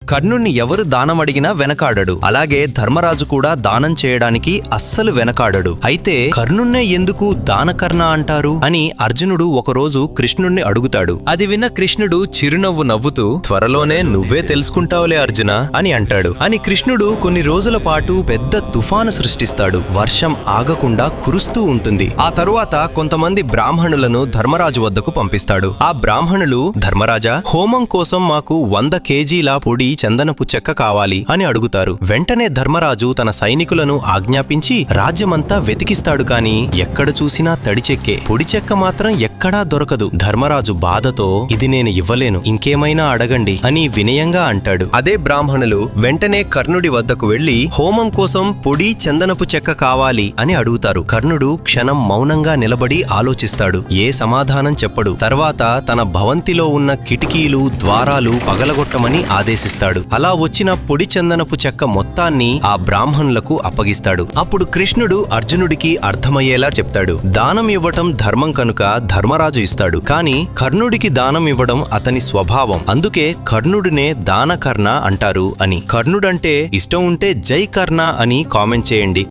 కర్ణుణ్ణి ఎవరు దానమడిగినా వెనకాడడు. అలాగే ధర్మరాజు కూడా దానం చేయడానికి అస్సలు వెనకాడడు. అయితే కర్ణుణ్ణే ఎందుకు దానకర్ణ అంటారు అని అర్జునుడు ఒకరోజు కృష్ణుణ్ణి అడుగుతాడు. అది విన్న కృష్ణుడు చిరునవ్వు నవ్వుతూ, త్వరలోనే నువ్వే తెలుసుకుంటావులే అర్జున అని అంటాడు. అని కృష్ణుడు కొన్ని రోజుల పాటు పెద్ద తుఫాను సృష్టిస్తాడు. వర్షం ఆగకుండా కురుస్తూ ఉంటుంది. ఆ తరువాత కొంతమంది బ్రాహ్మణులను ధర్మరాజు వద్దకు పంపిస్తాడు. ఆ బ్రాహ్మణులు, ధర్మరాజా, హోమం కోసం మాకు 100 కేజీల పొడి చందనపు చెక్క కావాలి అని అడుగుతారు. వెంటనే ధర్మరాజు తన సైనికులను ఆజ్ఞాపించి రాజ్యమంతా వెతికిస్తాడు. కాని ఎక్కడ చూసినా తడి చెక్కే, పొడి చెక్క మాత్రం ఎక్కడా దొరకదు. ధర్మరాజు బాధతో, ఇది నేను ఇవ్వలేను, ఇంకేమైనా అడగండి అని వినయంగా అంటాడు. అదే బ్రాహ్మణులు వెంటనే కర్ణుడి వద్దకు వెళ్లి హోమం కోసం పొడి చందనపు చెక్క కావాలి అని అడుగుతారు. కర్ణుడు క్షణం మౌనంగా నిలబడి ఆలోచిస్తాడు. ఏ సమాధానం చెప్పడు. తర్వాత తన భవంతిలో ఉన్న కిటికీలు, ద్వారాలు పగలగొట్టమని ఆదేశిస్తాడు. అలా వచ్చిన పొడి చందనపు చెక్క మొత్తాన్ని ఆ బ్రాహ్మణులకు అప్పగిస్తాడు. అప్పుడు కృష్ణుడు అర్జునుడికి అర్థమయ్యేలా చెప్తాడు. దానం ఇవ్వటం ధర్మం కనుక ధర్మరాజు ఇస్తాడు. కాని కర్ణుడికి దానం ఇవ్వడం అతని స్వభావం. అందుకే కర్ణుడినే దానకర్ణ అంటారు అని. కర్ణుడంటే ఇష్టం ఉంటే జై కర్ణ అని కామెంట్ చేయండి.